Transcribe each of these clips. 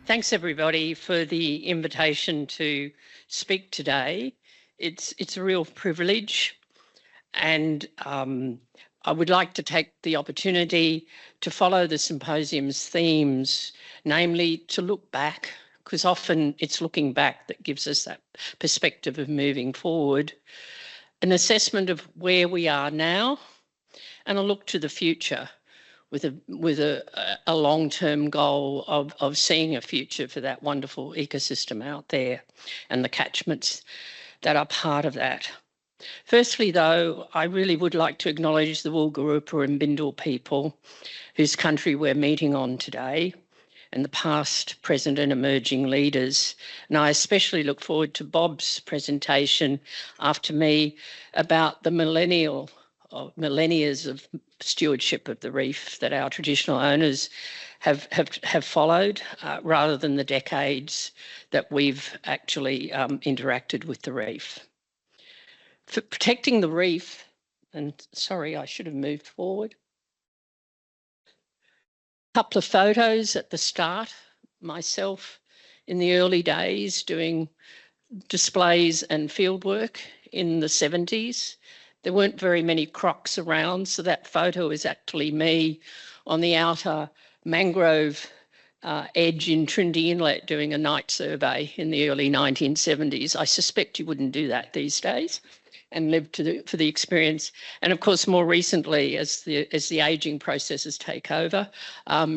Thanks everybody for the invitation to speak today. It's a real privilege, and I would like to take the opportunity to follow the symposium's themes, namely to look back, because often it's looking back that gives us that perspective of moving forward, an assessment of where we are now, and a look to the future with a long-term goal of seeing a future for that wonderful ecosystem out there and the catchments that are part of that. Firstly, though, I really would like to acknowledge the Wulgurrupa and Bindal people whose country we're meeting on today, and the past, present and emerging leaders. And I especially look forward to Bob's presentation after me about the millennia of stewardship of the reef that our traditional owners have followed, rather than the decades that we've actually interacted with the reef. For protecting the reef, and sorry, I should have moved forward. A couple of photos at the start, myself in the early days doing displays and fieldwork in the 70s. There weren't very many crocs around, so that photo is actually me on the outer mangrove edge in Trinity Inlet doing a night survey in the early 1970s. I suspect you wouldn't do that these days and live for the experience. And of course, more recently, as the ageing processes take over,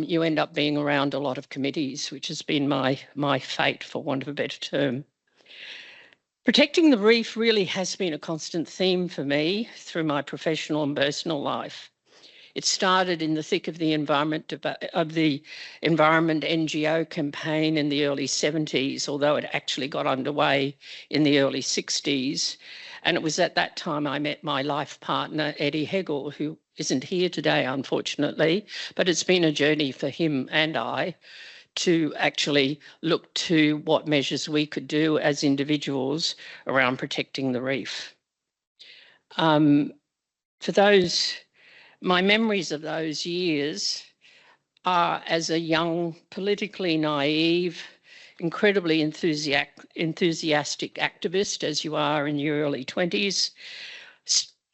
you end up being around a lot of committees, which has been my fate, for want of a better term. Protecting the reef really has been a constant theme for me through my professional and personal life. It started in the thick of the environment NGO campaign in the early 70s, although it actually got underway in the early 60s. And it was at that time I met my life partner, Eddie Hegel, who isn't here today, unfortunately, but it's been a journey for him and I to actually look to what measures we could do as individuals around protecting the reef. For those, my memories of those years are as a young, politically naive, incredibly enthusiastic activist, as you are in your early 20s,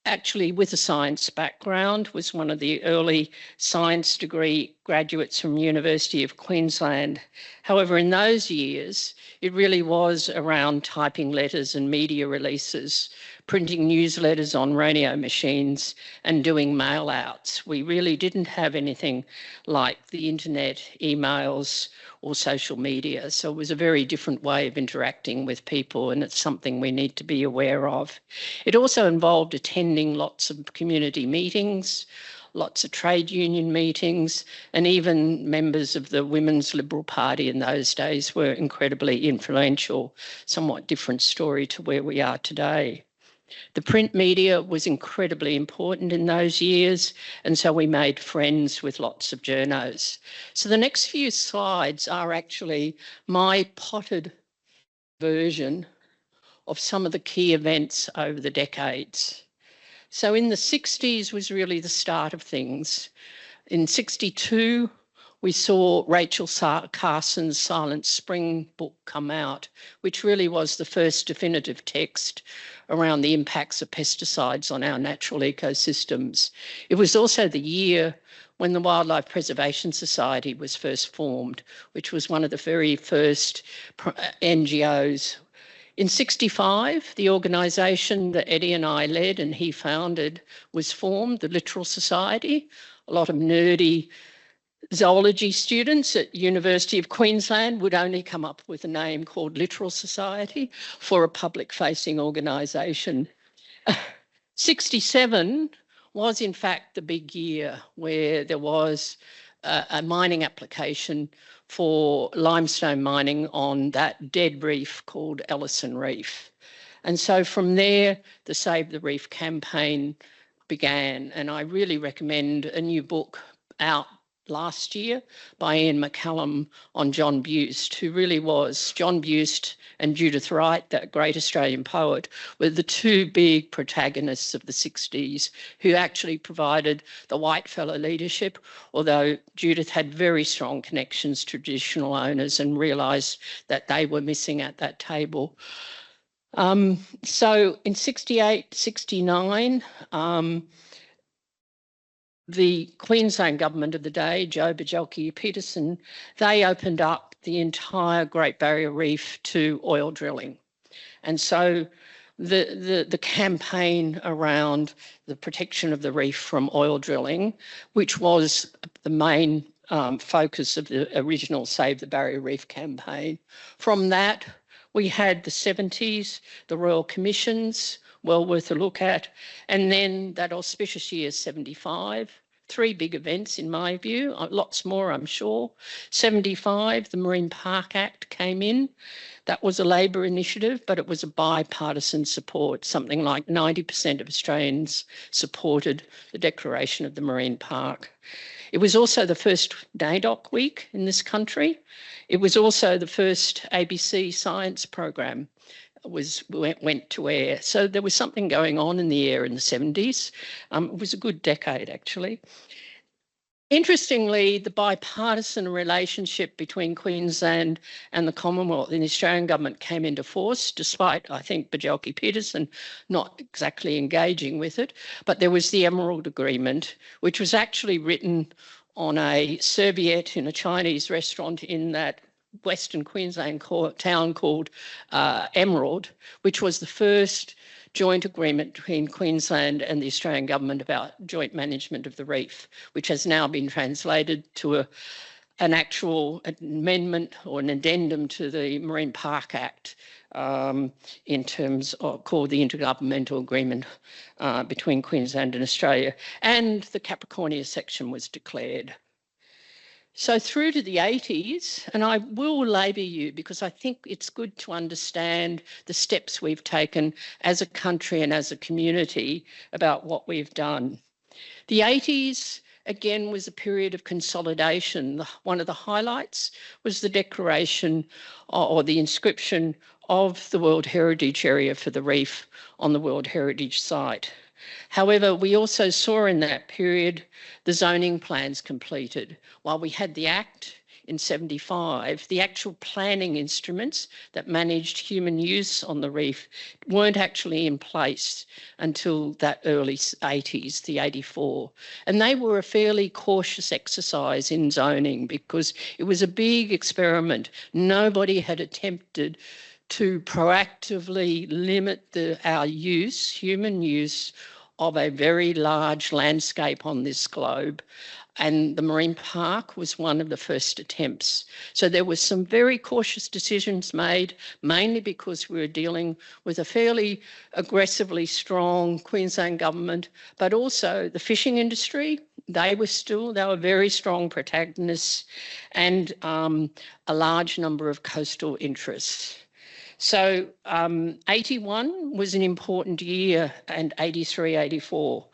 actually with a science background, was one of the early science degree graduates from University of Queensland. However, in those years, it really was around typing letters and media releases, printing newsletters on radio machines and doing mail outs. We really didn't have anything like the internet, emails, or social media. So it was a very different way of interacting with people, and it's something we need to be aware of. It also involved attending lots of community meetings, lots of trade union meetings, and even members of the Women's Liberal Party in those days were incredibly influential, somewhat different story to where we are today. The print media was incredibly important in those years, and so we made friends with lots of journos. So the next few slides are actually my potted version of some of the key events over the decades. So in the 60s was really the start of things. In 62, we saw Rachel Carson's Silent Spring book come out, which really was the first definitive text around the impacts of pesticides on our natural ecosystems. It was also the year when the Wildlife Preservation Society was first formed, which was one of the very first NGOs. In 65, the organisation that Eddie and I led and he founded was formed, the Littoral Society. A lot of nerdy zoology students at University of Queensland would only come up with a name called Littoral Society for a public-facing organisation. 67 was in fact the big year where there was a mining application for limestone mining on that dead reef called Ellison Reef. And so from there, the Save the Reef campaign began. And I really recommend a new book out last year by Ian McCallum on John Buist, who really was. John Buist and Judith Wright, that great Australian poet, were the two big protagonists of the 60s who actually provided the whitefellow leadership, although Judith had very strong connections to traditional owners and realised that they were missing at that table. So in 68, 69, the Queensland government of the day, Joe Bajelki-Peterson, they opened up the entire Great Barrier Reef to oil drilling. And so the campaign around the protection of the reef from oil drilling, which was the main focus of the original Save the Barrier Reef campaign. From that, we had the 70s, the Royal Commissions, well worth a look at. And then that auspicious year, 75, three big events in my view, lots more I'm sure. 75, the Marine Park Act came in. That was a Labor initiative, but it was a bipartisan support. Something like 90% of Australians supported the declaration of the Marine Park. It was also the first NAIDOC week in this country. It was also the first ABC science program went to air. So there was something going on in the air in the 70s. It was a good decade, actually. Interestingly, the bipartisan relationship between Queensland and the Commonwealth and the Australian government came into force, despite, I think, Bajelki-Peterson not exactly engaging with it. But there was the Emerald Agreement, which was actually written on a serviette in a Chinese restaurant in that Western Queensland town called Emerald, which was the first joint agreement between Queensland and the Australian government about joint management of the reef, which has now been translated to an actual amendment or an addendum to the Marine Park Act in terms of called the Intergovernmental Agreement between Queensland and Australia. And the Capricornia section was declared. So through to the 80s, and I will labour you because I think it's good to understand the steps we've taken as a country and as a community about what we've done. The 80s, again, was a period of consolidation. One of the highlights was the declaration or the inscription of the World Heritage Area for the reef on the World Heritage Site. However, we also saw in that period the zoning plans completed. While we had the Act in 75, the actual planning instruments that managed human use on the reef weren't actually in place until that early 80s, the 84. And they were a fairly cautious exercise in zoning because it was a big experiment. Nobody had attempted to proactively limit our use, human use, of a very large landscape on this globe. And the Marine Park was one of the first attempts. So there were some very cautious decisions made, mainly because we were dealing with a fairly aggressively strong Queensland government, but also the fishing industry. They were very strong protagonists, and a large number of coastal interests. So 81 was an important year, and 83, 84.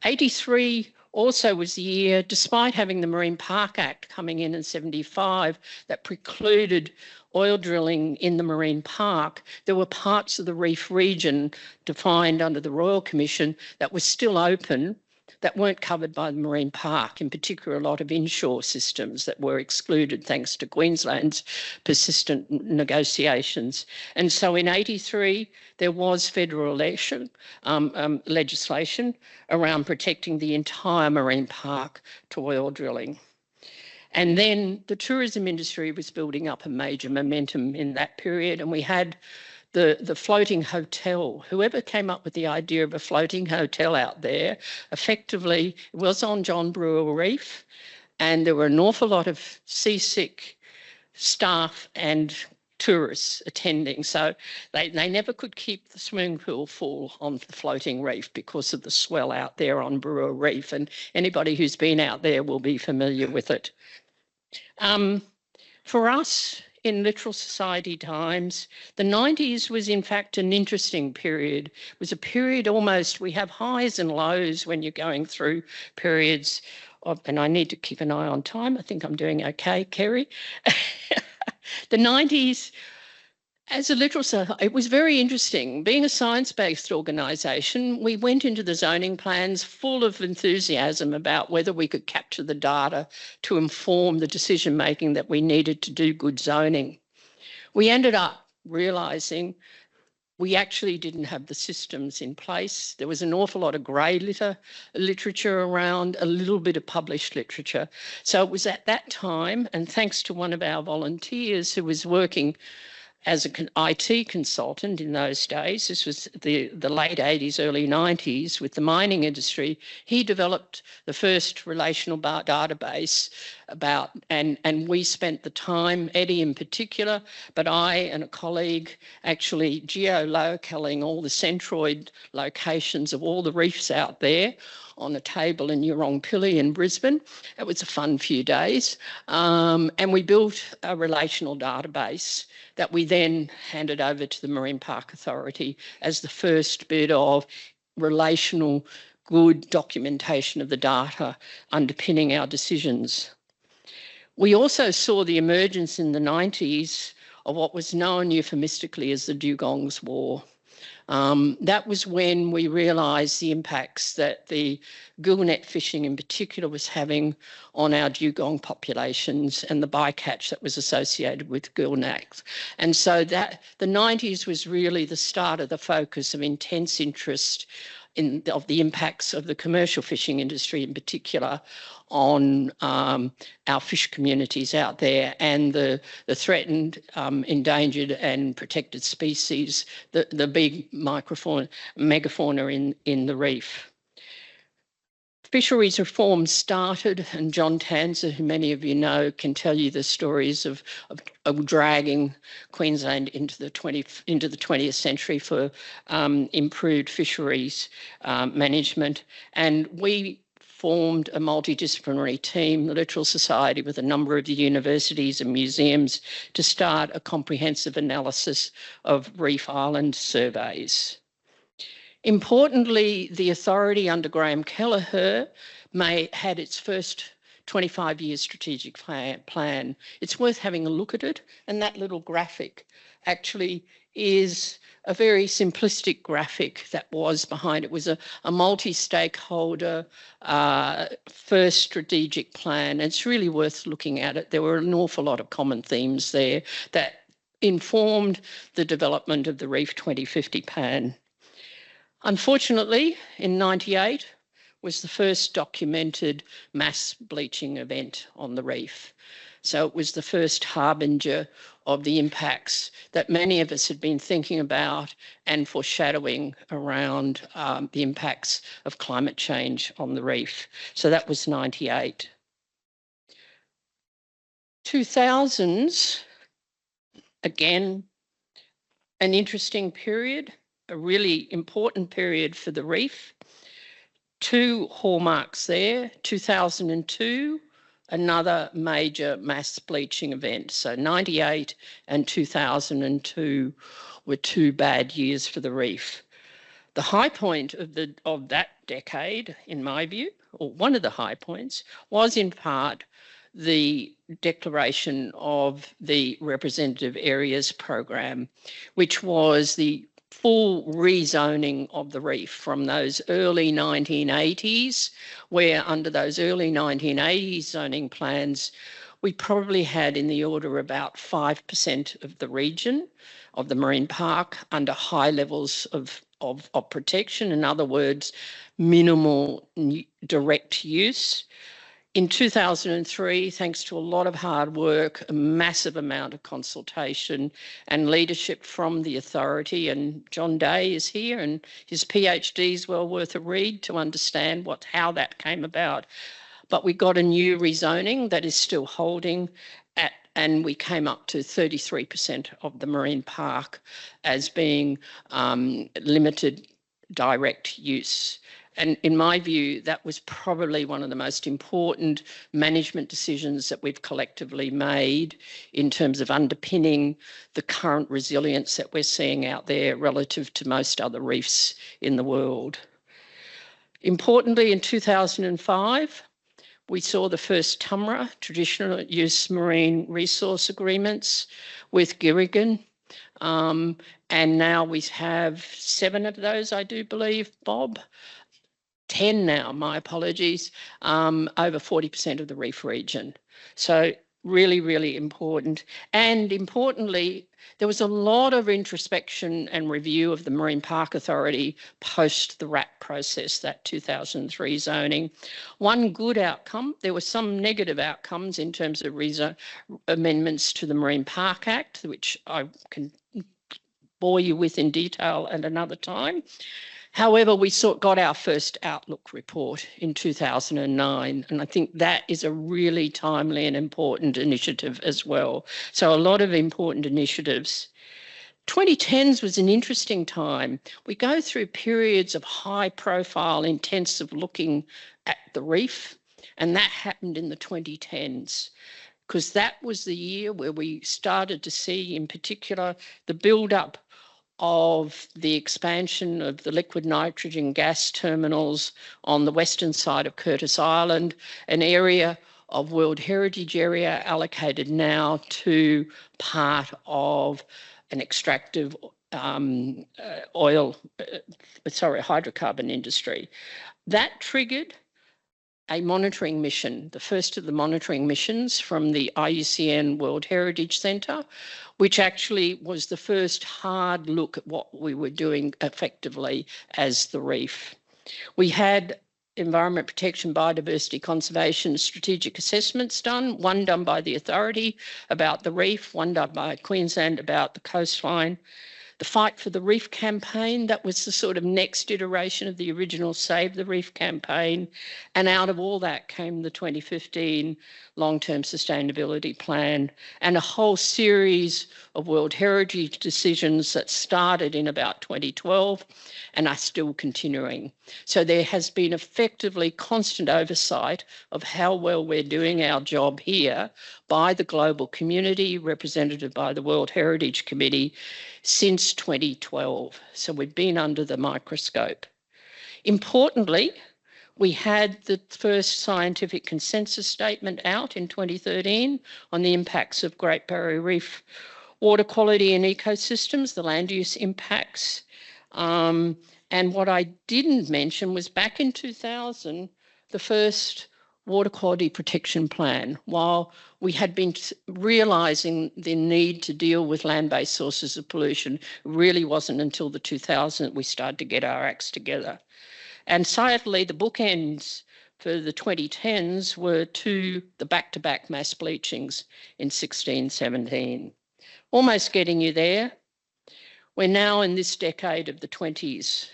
83 also was the year, despite having the Marine Park Act coming in 75 that precluded oil drilling in the marine park, there were parts of the reef region defined under the Royal Commission that were still open that weren't covered by the marine park, in particular a lot of inshore systems that were excluded thanks to Queensland's persistent negotiations. And so in 83, there was federal legislation around protecting the entire marine park to oil drilling. And then the tourism industry was building up a major momentum in that period, and we had the floating hotel. Whoever came up with the idea of a floating hotel out there, effectively, it was on John Brewer Reef, and there were an awful lot of seasick staff and tourists attending. So they never could keep the swimming pool full on the floating reef because of the swell out there on Brewer Reef. And anybody who's been out there will be familiar with it. For us, in Littoral Society times, the 90s was in fact an interesting period. It was a period almost, we have highs and lows when you're going through periods of, and I need to keep an eye on time. I think I'm doing okay, Kerry. The 90s, as a Littoral Society, it was very interesting. Being a science-based organisation, we went into the zoning plans full of enthusiasm about whether we could capture the data to inform the decision-making that we needed to do good zoning. We ended up realising we actually didn't have the systems in place. There was an awful lot of grey literature around, a little bit of published literature. So it was at that time, and thanks to one of our volunteers who was working as an IT consultant in those days, this was the late 80s, early 90s, with the mining industry, he developed the first relational database about, and we spent the time, Eddie in particular, but I and a colleague actually geolocaling all the centroid locations of all the reefs out there on a table in Yurongpili in Brisbane. It was a fun few days. And we built a relational database that we then handed over to the Marine Park Authority as the first bit of relational good documentation of the data underpinning our decisions. We also saw the emergence in the 90s of what was known euphemistically as the Dugongs War. That was when we realised the impacts that the gillnet fishing in particular was having on our dugong populations and the bycatch that was associated with gillnets. And so that the 90s was really the start of the focus of intense interest of the impacts of the commercial fishing industry in particular on our fish communities out there and the threatened, endangered and protected species, the big megafauna in the reef. Fisheries reform started, and John Tanzer, who many of you know, can tell you the stories of dragging Queensland into the 20th century for improved fisheries management. And we formed a multidisciplinary team, the Littoral Society, with a number of the universities and museums to start a comprehensive analysis of reef island surveys. Importantly, the authority under Graham Kelleher had its first 25-year strategic plan. It's worth having a look at it, and that little graphic actually is a very simplistic graphic that was behind it. It was a multi-stakeholder first strategic plan. It's really worth looking at it. There were an awful lot of common themes there that informed the development of the Reef 2050 plan. Unfortunately, in '98 was the first documented mass bleaching event on the reef. So it was the first harbinger of the impacts that many of us had been thinking about and foreshadowing around the impacts of climate change on the reef. So that was '98. 2000s, again, an interesting period, a really important period for the reef. Two hallmarks there, 2002, another major mass bleaching event. So '98 and 2002 were two bad years for the reef. The high point of that decade, in my view, or one of the high points, was in part the declaration of the Representative Areas Program, which was the full rezoning of the reef from those early 1980s, where under those early 1980s zoning plans, we probably had in the order about 5% of the region of the marine park under high levels of protection. In other words, minimal direct use. In 2003, thanks to a lot of hard work, a massive amount of consultation and leadership from the authority, and John Day is here and his PhD is well worth a read to understand how that came about. But we got a new rezoning that is still holding and we came up to 33% of the marine park as being limited direct use. And in my view, that was probably one of the most important management decisions that we've collectively made in terms of underpinning the current resilience that we're seeing out there relative to most other reefs in the world. Importantly, in 2005, we saw the first TUMRA, Traditional Use Marine Resource Agreements, with Gilligan. And now we have 7 of those, I do believe, Bob. 10 now, my apologies, over 40% of the reef region. So really, really important. And importantly, there was a lot of introspection and review of the Marine Park Authority post the RAP process, that 2003 zoning. One good outcome, there were some negative outcomes in terms of amendments to the Marine Park Act, which I can bore you with in detail at another time. However, we got our first Outlook report in 2009, and I think that is a really timely and important initiative as well. So a lot of important initiatives. 2010s was an interesting time. We go through periods of high profile, intensive looking at the reef, and that happened in the 2010s. Because that was the year where we started to see, in particular, the build-up of the expansion of the liquid nitrogen gas terminals on the western side of Curtis Island, an area of World Heritage Area allocated now to part of an extractive hydrocarbon industry. That triggered a monitoring mission, the first of the monitoring missions from the IUCN World Heritage Centre, which actually was the first hard look at what we were doing effectively as the reef. We had environment protection, biodiversity conservation strategic assessments done, one done by the authority about the reef, one done by Queensland about the coastline. The Fight for the Reef campaign, that was the sort of next iteration of the original Save the Reef campaign. And out of all that came the 2015 Long-Term Sustainability Plan and a whole series of World Heritage decisions that started in about 2012 and are still continuing. So there has been effectively constant oversight of how well we're doing our job here by the global community represented by the World Heritage Committee since 2012. So we've been under the microscope. Importantly, we had the first scientific consensus statement out in 2013 on the impacts of Great Barrier Reef water quality and ecosystems, the land use impacts. And what I didn't mention was back in 2000, the first water quality protection plan. While we had been realising the need to deal with land-based sources of pollution, it really wasn't until the 2000s we started to get our acts together. And sadly, the bookends for the 2010s were the back-to-back mass bleachings in 16, 17. Almost getting you there. We're now in this decade of the 20s.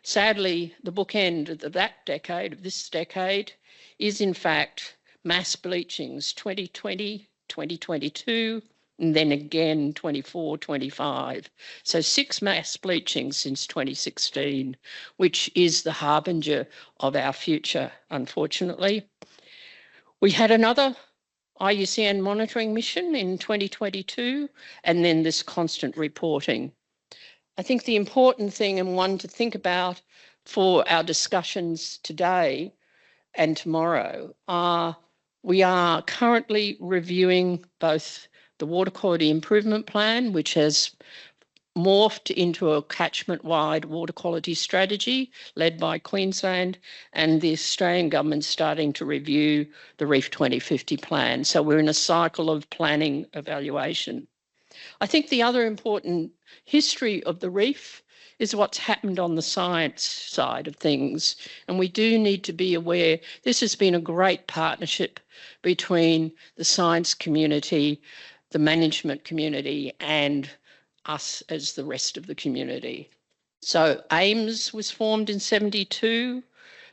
Sadly, the bookend of this decade, is in fact mass bleachings 2020, 2022, and then again 24, 25. So 6 mass bleachings since 2016, which is the harbinger of our future, unfortunately. We had another IUCN monitoring mission in 2022, and then this constant reporting. I think the important thing and one to think about for our discussions today and tomorrow we are currently reviewing both the Water Quality Improvement Plan, which has morphed into a catchment-wide water quality strategy led by Queensland, and the Australian government starting to review the Reef 2050 plan. So we're in a cycle of planning evaluation. I think the other important history of the reef is what's happened on the science side of things. And we do need to be aware this has been a great partnership between the science community, the management community, and us as the rest of the community. So AIMS was formed in 72,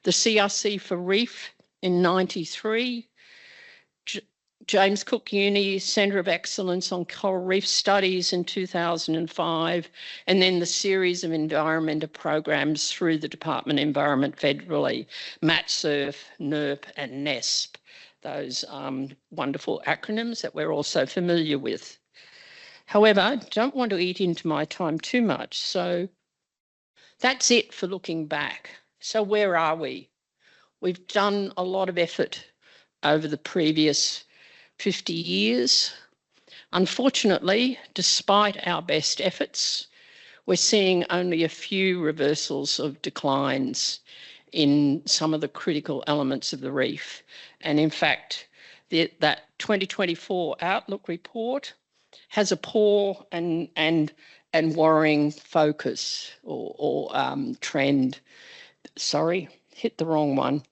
the CRC for Reef in 93, James Cook Uni Centre of Excellence on Coral Reef Studies in 2005, and then the series of environmental programs through the Department of Environment federally, MATSURF, NERP and NESP, those wonderful acronyms that we're also familiar with. However, I don't want to eat into my time too much, so that's it for looking back. So where are we? We've done a lot of effort over the previous 50 years. Unfortunately, despite our best efforts, we're seeing only a few reversals of declines in some of the critical elements of the reef. And in fact, that 2024 Outlook report has a poor and worrying focus or trend. Sorry, hit the wrong one.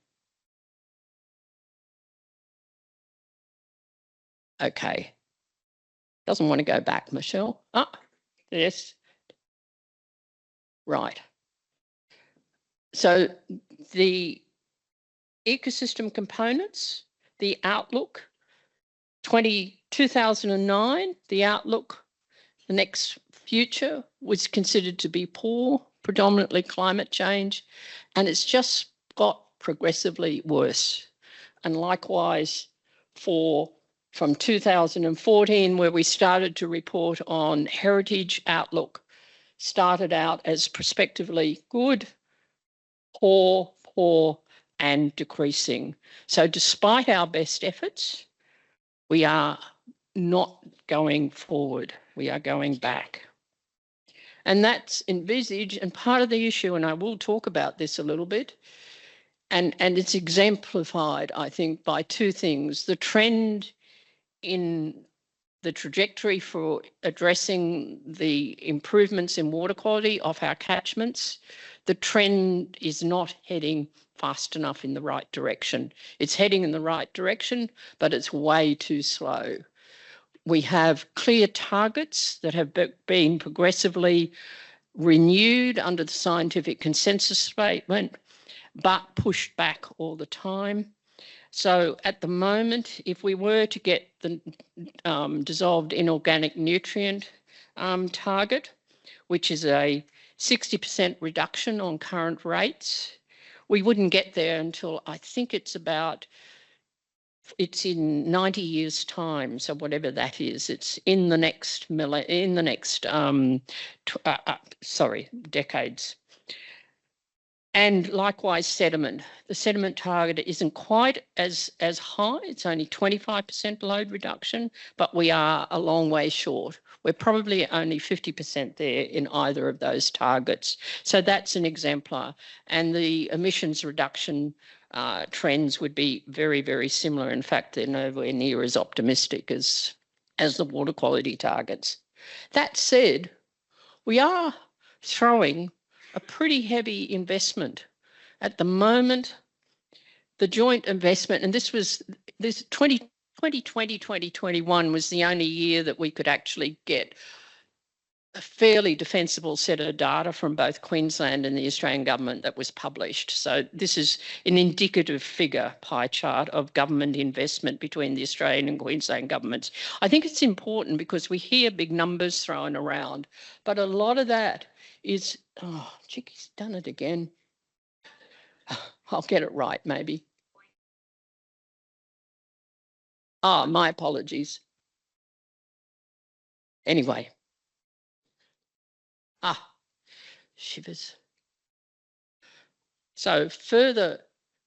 Okay. Doesn't want to go back, Michelle. Ah, yes. Right. So the ecosystem components, the outlook, 2009, the outlook, the next future was considered to be poor, predominantly climate change, and it's just got progressively worse. And likewise from 2014, where we started to report on heritage outlook, started out as prospectively good, poor, and decreasing. So despite our best efforts, we are not going forward. We are going back. And that's envisaged, and part of the issue, and I will talk about this a little bit, and it's exemplified, I think, by two things. The trend in the trajectory for addressing the improvements in water quality of our catchments, the trend is not heading fast enough in the right direction. It's heading in the right direction, but it's way too slow. We have clear targets that have been progressively renewed under the scientific consensus statement, but pushed back all the time. So at the moment, if we were to get the dissolved inorganic nutrient target, which is a 60% reduction on current rates, we wouldn't get there until I think it's in 90 years' time. So whatever that is, it's in the next decades. And likewise, sediment. The sediment target isn't quite as high. It's only 25% load reduction, but we are a long way short. We're probably only 50% there in either of those targets. So that's an exemplar. And the emissions reduction trends would be very, very similar. In fact, they're nowhere near as optimistic as the water quality targets. That said, we are throwing a pretty heavy investment. At the moment, the joint investment, and this 2020, 2021 was the only year that we could actually get a fairly defensible set of data from both Queensland and the Australian government that was published. So this is an indicative figure pie chart of government investment between the Australian and Queensland governments. I think it's important because we hear big numbers thrown around, but a lot of that is, oh, Chicky's done it again. I'll get it right, maybe. Ah, my apologies. Anyway. Shivers. So further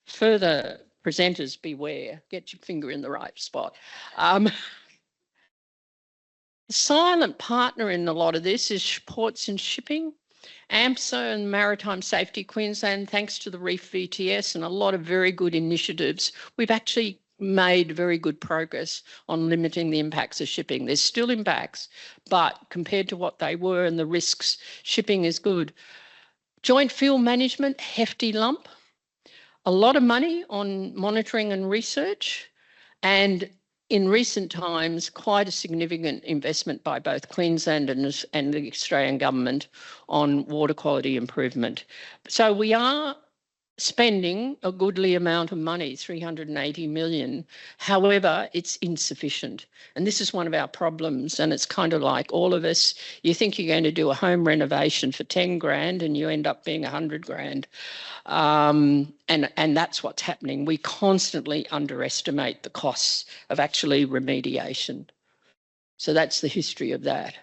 presenters beware, get your finger in the right spot. The silent partner in a lot of this is ports and shipping. AMSA and Maritime Safety Queensland, thanks to the Reef VTS and a lot of very good initiatives, we've actually made very good progress on limiting the impacts of shipping. There's still impacts, but compared to what they were and the risks, shipping is good. Joint fuel management, hefty lump. A lot of money on monitoring and research, and in recent times, quite a significant investment by both Queensland and the Australian government on water quality improvement. So we are spending a goodly amount of money, 380 million. However, it's insufficient. And this is one of our problems. And it's kind of like all of us, you think you're going to do a home renovation for 10 grand and you end up being 100 grand. And that's what's happening. We constantly underestimate the costs of actually remediation. So that's the history of that.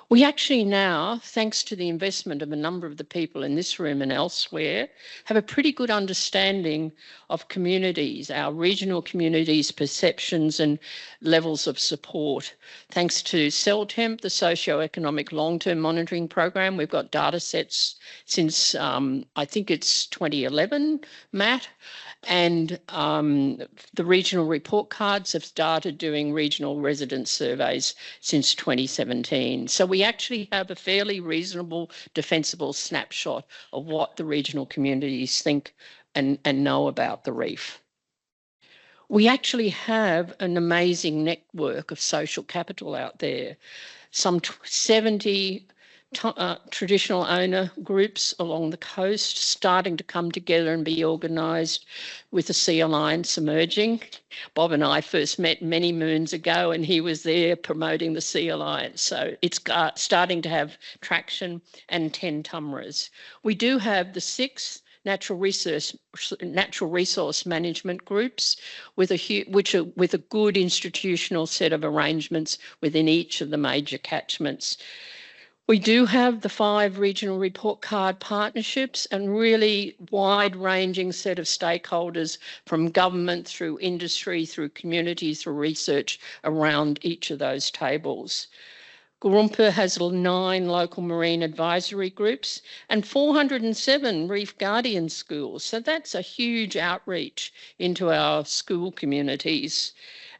We actually now, thanks to the investment of a number of the people in this room and elsewhere, have a pretty good understanding of communities, our regional communities' perceptions and levels of support. Thanks to CELTEMP, the Socio-Economic Long-Term Monitoring Program, we've got data sets since I think it's 2011, Matt. And the regional report cards have started doing regional resident surveys since 2017. So we actually have a fairly reasonable, defensible snapshot of what the regional communities think and know about the reef. We actually have an amazing network of social capital out there. Some 70 traditional owner groups along the coast starting to come together and be organised with the Sea Alliance emerging. Bob and I first met many moons ago and he was there promoting the Sea Alliance. So it's starting to have traction, and 10 tumras. We do have the 6 natural resource management groups with a good institutional set of arrangements within each of the major catchments. We do have the 5 regional report card partnerships and really wide-ranging set of stakeholders from government through industry, through community, through research around each of those tables. Gurumpa has 9 local marine advisory groups and 407 reef guardian schools. So that's a huge outreach into our school communities.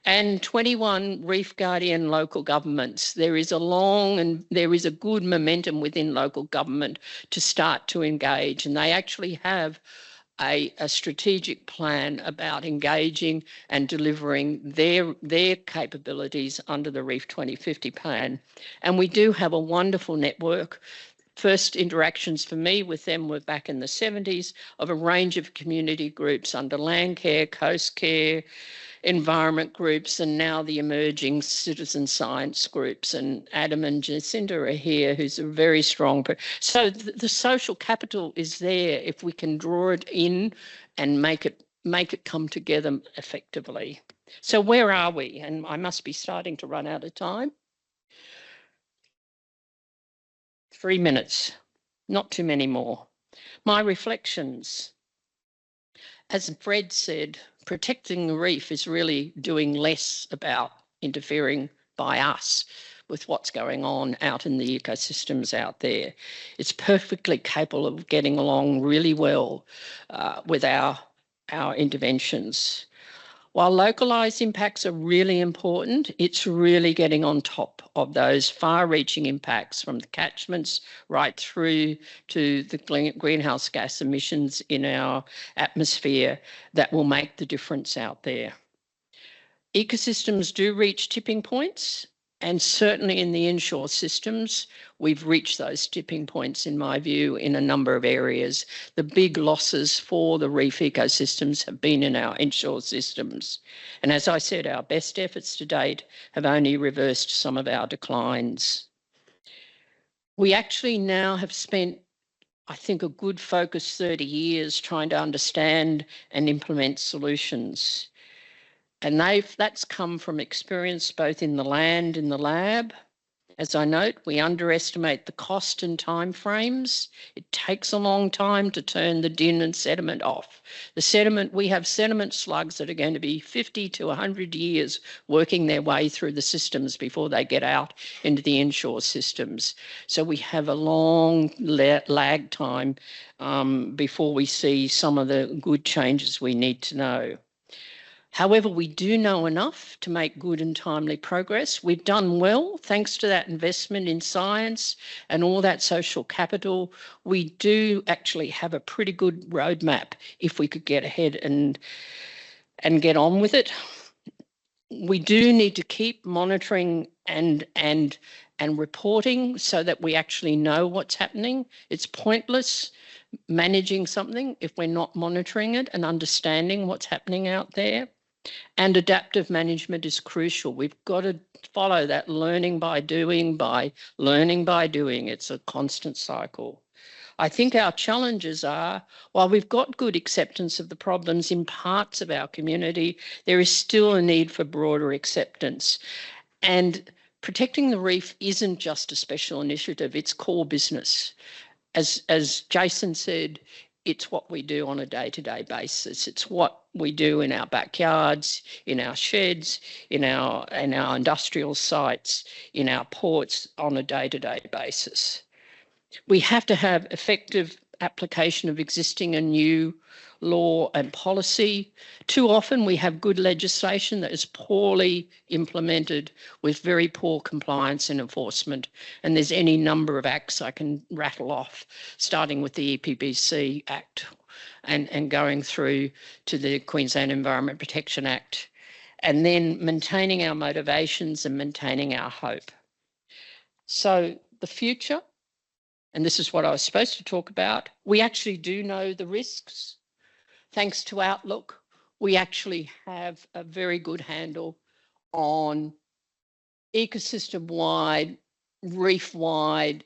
And 21 reef guardian local governments. There is a good momentum within local government to start to engage, and they actually have a strategic plan about engaging and delivering their capabilities under the Reef 2050 plan. And we do have a wonderful network. First interactions for me with them were back in the 70s of a range of community groups under land care, coast care, environment groups, and now the emerging citizen science groups. And Adam and Jacinda are here, who's a very strong. So the social capital is there if we can draw it in and make it come together effectively. So where are we? And I must be starting to run out of time. 3 minutes, not too many more. My reflections. As Fred said, protecting the reef is really doing less about interfering by us with what's going on out in the ecosystems out there. It's perfectly capable of getting along really well with our interventions. While localised impacts are really important, it's really getting on top of those far-reaching impacts from the catchments right through to the greenhouse gas emissions in our atmosphere that will make the difference out there. Ecosystems do reach tipping points, and certainly in the inshore systems, we've reached those tipping points, in my view, in a number of areas. The big losses for the reef ecosystems have been in our inshore systems. And as I said, our best efforts to date have only reversed some of our declines. We actually now have spent, I think, a good focused 30 years trying to understand and implement solutions. And that's come from experience both in the land, in the lab. As I note, we underestimate the cost and time frames. It takes a long time to turn the din and sediment off. We have sediment slugs that are going to be 50 to 100 years working their way through the systems before they get out into the inshore systems. So we have a long lag time before we see some of the good changes we need to know. However, we do know enough to make good and timely progress. We've done well, thanks to that investment in science and all that social capital. We do actually have a pretty good roadmap if we could get ahead and get on with it. we do need to keep monitoring and reporting so that we actually know what's happening. It's pointless managing something if we're not monitoring it and understanding what's happening out there. And adaptive management is crucial. We've got to follow that learning by doing, It's a constant cycle. I think our challenges are, while we've got good acceptance of the problems in parts of our community, there is still a need for broader acceptance. And protecting the reef isn't just a special initiative, it's core business. As Jason said, it's what we do on a day-to-day basis. It's what we do in our backyards, in our sheds, in our industrial sites, in our ports on a day-to-day basis. We have to have effective application of existing and new law and policy. Too often we have good legislation that is poorly implemented with very poor compliance and enforcement. And there's any number of acts I can rattle off, starting with the EPBC Act and going through to the Queensland Environment Protection Act, and then maintaining our motivations and maintaining our hope. So the future, and this is what I was supposed to talk about, we actually do know the risks. Thanks to Outlook, we actually have a very good handle on ecosystem-wide, reef-wide,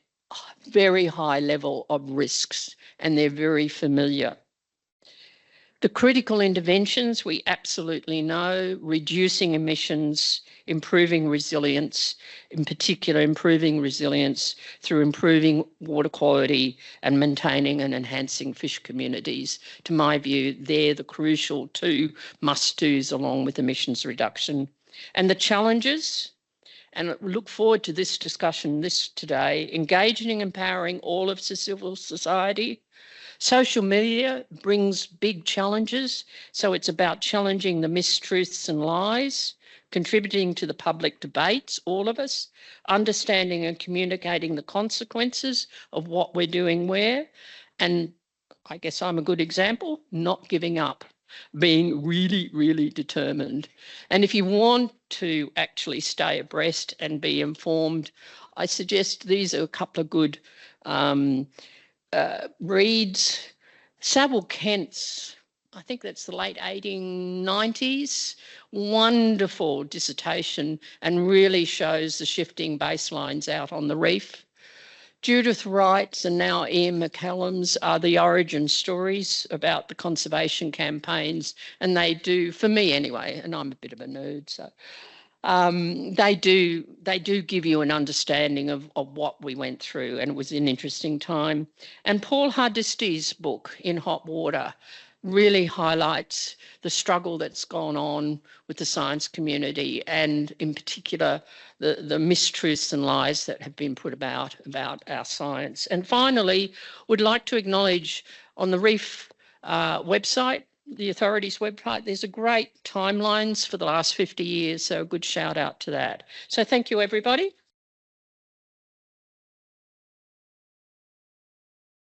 very high level of risks, and they're very familiar. The critical interventions we absolutely know: reducing emissions, improving resilience, in particular improving resilience through improving water quality and maintaining and enhancing fish communities. To my view, they're the crucial two must-dos along with emissions reduction. And the challenges, and I look forward to this discussion today, engaging and empowering all of civil society. Social media brings big challenges, so it's about challenging the mistruths and lies, contributing to the public debates, all of us, understanding and communicating the consequences of what we're doing where, and I guess I'm a good example, not giving up, being really, really determined. And if you want to actually stay abreast and be informed, I suggest these are a couple of good reads. Saville Kent's, I think that's the late 1890s, wonderful dissertation, and really shows the shifting baselines out on the reef. Judith Wright's and now Ian McCallum's are the origin stories about the conservation campaigns, and they do, for me anyway, and I'm a bit of a nerd, so they do give you an understanding of what we went through, and it was an interesting time. And Paul Hardisty's book, In Hot Water, really highlights the struggle that's gone on with the science community, and in particular the mistruths and lies that have been put about our science. And finally, would like to acknowledge on the Reef website, the authority's website, there's a great timelines for the last 50 years, so a good shout out to that. So thank you, everybody.